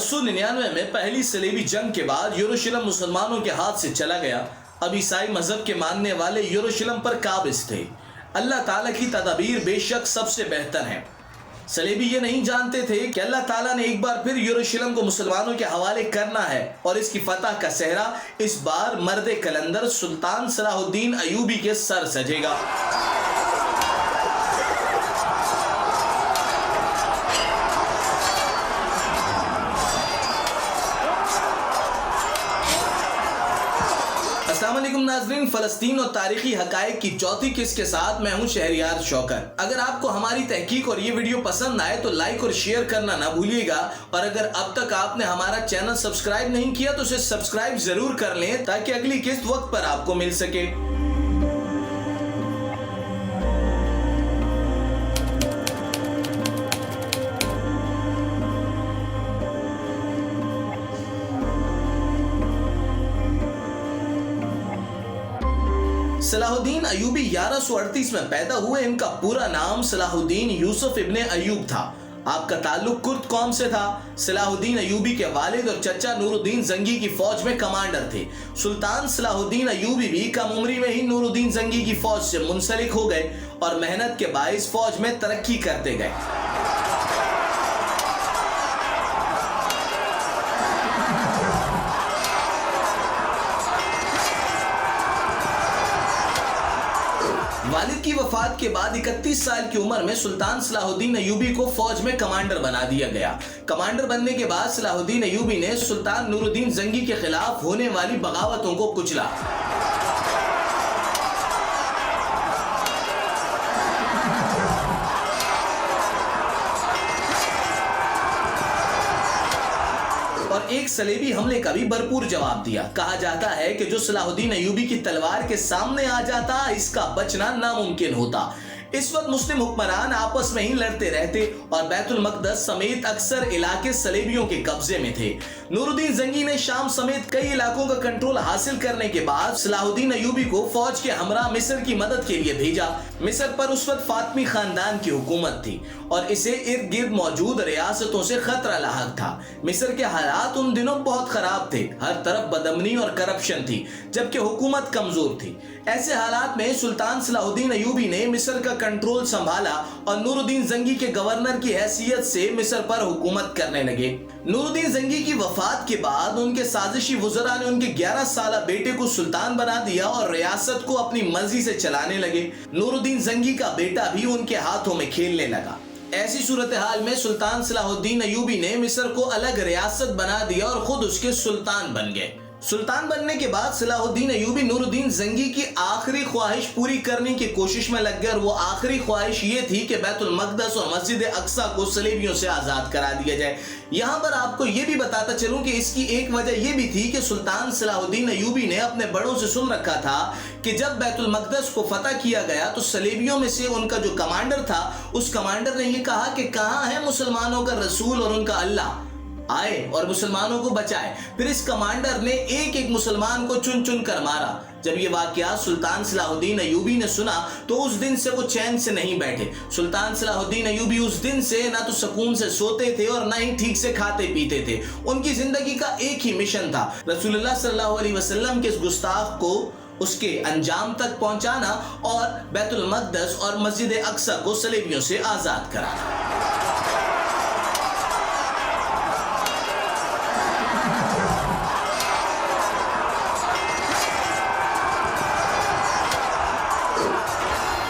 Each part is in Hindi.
1499 में पहली सलेबी जंग के बाद यरूशलेम मुसलमानों के हाथ से चला गया। अब ईसाई मजहब के मानने वाले यरूशलेम पर काबिज थे। अल्लाह ताला की तदबीर बेशक सबसे बेहतर है। सलेबी ये नहीं जानते थे कि अल्लाह ताला ने एक बार फिर यरूशलेम को मुसलमानों के हवाले करना है और इसकी फतह का सेहरा इस बार मर्द कलंदर सुल्तान सलाहुद्दीन अयूबी के सर सजेगा। अस्सलाम वालेकुम नाज़रीन, फ़लस्तीन और तारीखी हक़ाइक़ की चौथी किस्त के साथ मैं हूं शहरियार शौकत। अगर आपको हमारी तहकीक और ये वीडियो पसंद आए तो लाइक और शेयर करना ना भूलिएगा, और अगर अब तक आपने हमारा चैनल सब्सक्राइब नहीं किया तो इसे सब्सक्राइब जरूर कर लें ताकि अगली किस्त वक्त पर आपको मिल सके। सलाहुद्दीन अयूबी 1138 में पैदा हुए। इनका पूरा नाम सलाहुद्दीन यूसुफ इब्ने अयूब था। आपका ताल्लुक कुर्द कौम से था। सलाहुद्दीन अयूबी के वालिद और चचा नूरुद्दीन जंगी की फौज में कमांडर थे। सुल्तान सलाहुद्दीन अयूबी भी कम उम्री में ही नूरुद्दीन जंगी की फौज से मुंसलिक हो गए और मेहनत के बाइस फौज में तरक्की करते गए। वालिद की वफात के बाद 31 साल की उम्र में सुल्तान सलाहुद्दीन अयूबी को फौज में कमांडर बना दिया गया। कमांडर बनने के बाद सलाहुद्दीन अयूबी ने सुल्तान नूरुद्दीन जंगी के खिलाफ होने वाली बगावतों को कुचला। और एक सलेबी हमले का भी भरपूर जवाब दिया। कहा जाता है कि जो सलाहुद्दीन अयूबी की तलवार के सामने आ जाता इसका बचना नामुमकिन होता। इस वक्त मुस्लिम हुक्मरान आपस में ही लड़ते रहते और बैतुल मक़दस समेत अक्सर इलाके सलेबियों के कब्जे में थे। नूरुद्दीन जंगी ने शाम समेत कई इलाकों का कंट्रोल हासिल करने के बाद सलाहुद्दीन अयूबी को फौज के हमरा मिस्र की मदद के लिए भेजा। मिस्र पर उस वक्त फातमी खानदान की हुकूमत थी और इसे इर्द गिर्द मौजूद रियासतों से खतरा लाहक था। मिस्र के हालात उन दिनों बहुत खराब थे। हर तरफ बदअमनी और करप्शन थी, जबकि हुकूमत कमजोर थी। ऐसे हालात में सुल्तान सलाहुद्दीन अयूबी ने मिस्र का कंट्रोल संभाला और नूरुद्दीन जंगी के गवर्नर की हैसियत से मिस्र पर हुकूमत करने लगे। नूरुद्दीन जंगी की वफात के बाद उनके साजिशी वुज़रा ने उनके 11 साला बेटे को सुल्तान बना दिया और रियासत को अपनी मर्जी से चलाने लगे। नूरुद्दीन जंगी का बेटा भी उनके हाथों में खेलने लगा। ऐसी सूरत हाल में सुल्तान सलाहुद्दीन अयूबी ने मिस्र को अलग रियासत बना दिया और खुद उसके सुल्तान बन गए। सुल्तान बनने के बाद सलाहुद्दीन अयूबी नूरुद्दीन जंगी की आखिरी ख्वाहिश पूरी करने की कोशिश में लग गए और वो आखिरी ख्वाहिश ये थी कि बैतुल मक़दस और मस्जिद अक्सा को सलेबियों से आज़ाद करा दिया जाए। यहाँ पर आपको ये भी बताता चलूं कि इसकी एक वजह यह भी थी कि सुल्तान सलाहुद्दीन अयूबी ने अपने बड़ों से सुन रखा था कि जब बैतुल मक़दस को फतह किया गया तो सलेबियों में से उनका जो कमांडर था, उस कमांडर ने यह कहा कि कहाँ है मुसलमानों का रसूल और उनका अल्लाह, आए और मुसलमानों को बचाए। फिर इस कमांडर ने एक एक मुसलमान को चुन चुन कर मारा। जब ये वाकया सुल्तान सलाहुद्दीन अयूबी ने सुना तो उस दिन से वो चैन से नहीं बैठे। सुल्तान सलाहुद्दीन अयूबी उस दिन से ना तो सुकून से सोते थे और ना ही ठीक से खाते पीते थे। उनकी जिंदगी का एक ही मिशन था, रसूलुल्लाह सल्लल्लाहु अलैहि वसल्लम के इस गुस्ताख को उसके अंजाम तक पहुंचाना और बैतुल मक़दस और मस्जिद अक्सा को सलेबियों से आजाद कराना।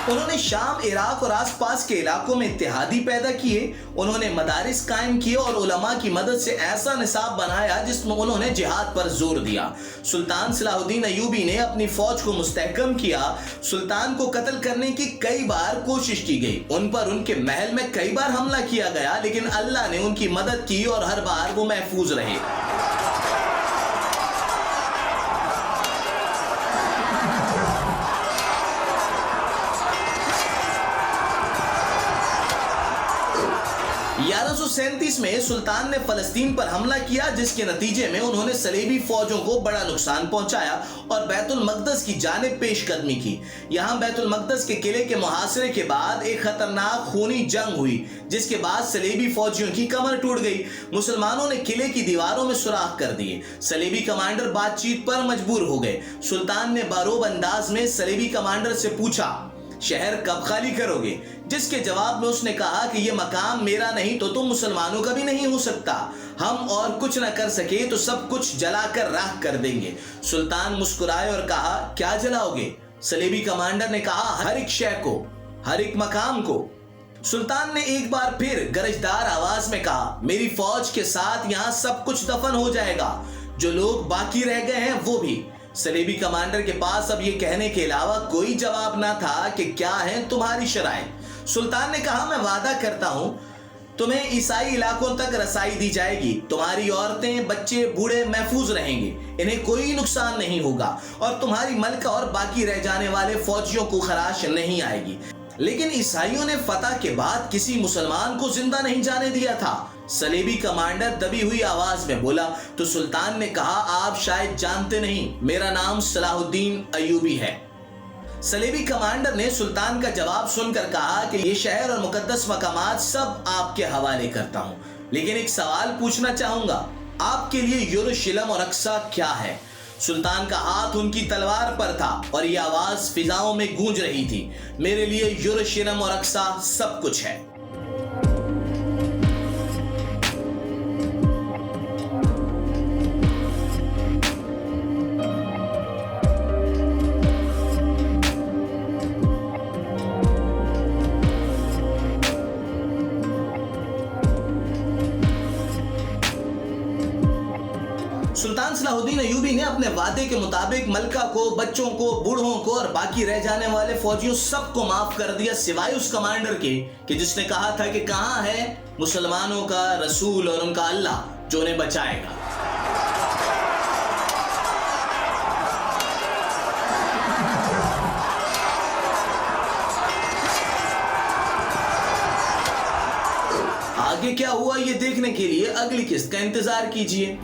उन्होंने शाम, इराक और आसपास के इलाकों में इत्तेहादी पैदा किए। उन्होंने मदारिस कायम किए और उलमा की मदद से ऐसा निसाब बनाया जिसमें उन्होंने जिहाद पर जोर दिया। सुल्तान सलाहुद्दीन अयूबी ने अपनी फौज को मुस्तहकम किया। सुल्तान को कत्ल करने की कई बार कोशिश की गई, उन पर उनके महल में कई बार हमला किया गया, लेकिन अल्लाह ने उनकी मदद की और हर बार वो महफूज रहे। 1937 में सुल्तान ने फलस्तीन पर हमला किया, जिसके नतीजे में उन्होंने सलेबी फौजों को बड़ा नुकसान पहुंचाया और बैतुल मकदस की जानिब पेशकदमी की। यहां बैतुल मकदस के किले के मुहासरे के बाद एक खतरनाक खूनी जंग हुई, जिसके बाद सलेबी फौजियों की कमर टूट गई। मुसलमानों ने किले की दीवारों में सुराख कर दिए। सलेबी कमांडर बातचीत पर मजबूर हो गए। सुल्तान ने बारोब अंदाज में सलेबी कमांडर से पूछा, शहर कब खाली करोगे? जिसके जवाब में उसने कहा कि यह मकाम मेरा नहीं तो तुम मुसलमानों का भी नहीं हो सकता। हम और कुछ न कर सके तो सब कुछ जलाकर राख कर देंगे। सुल्तान मुस्कुराए और कहा, क्या जलाओगे? सलेबी कमांडर ने कहा, हर एक शय को, हर एक मकाम को। सुल्तान ने एक बार फिर गरजदार आवाज में कहा, मेरी फौज के साथ यहां सब कुछ दफन हो जाएगा, जो लोग बाकी रह गए हैं वो भी। सलेबी कमांडर के पास अब ये कहने के अलावा कोई जवाब ना था कि क्या है तुम्हारी शराइत। सुल्तान ने कहा, मैं वादा करता हूं तुम्हें ईसाई इलाकों तक रसाई दी जाएगी। तुम्हारी औरतें, बच्चे, बूढ़े महफूज रहेंगे, इन्हें कोई नुकसान नहीं होगा और तुम्हारी मलका और बाकी रह जाने वाले फौजियों को खराश नहीं आएगी। लेकिन ईसाइयों ने फतह के बाद किसी मुसलमान को जिंदा नहीं जाने दिया था। सलेबी कमांडर दबी हुई आवाज में बोला। तो सुल्तान ने कहा, आप शायद जानते नहीं, मेरा नाम सलाहुद्दीन अय्यूबी है। सलेबी कमांडर ने सुल्तान का जवाब सुनकर कहा कि ये शहर और मुकद्दस मकामात सब आपके हवाले करता हूं, लेकिन एक सवाल पूछना चाहूंगा, आपके लिए यरूशलेम और अक्सा क्या है? सुल्तान का हाथ उनकी तलवार पर था और यह आवाज फिजाओं में गूंज रही थी, मेरे लिए यरूशलेम और अक्सा सब कुछ है। सुल्तान सलाहुद्दीन अय्यूबी ने अपने वादे के मुताबिक मलका को, बच्चों को, बूढ़ों को और बाकी रह जाने वाले फौजियों सबको माफ कर दिया, सिवाय उस कमांडर के कि जिसने कहा था कि कहां है मुसलमानों का रसूल और उनका अल्लाह जो उन्हें बचाएगा। आगे क्या हुआ ये देखने के लिए अगली किस्त का इंतजार कीजिए।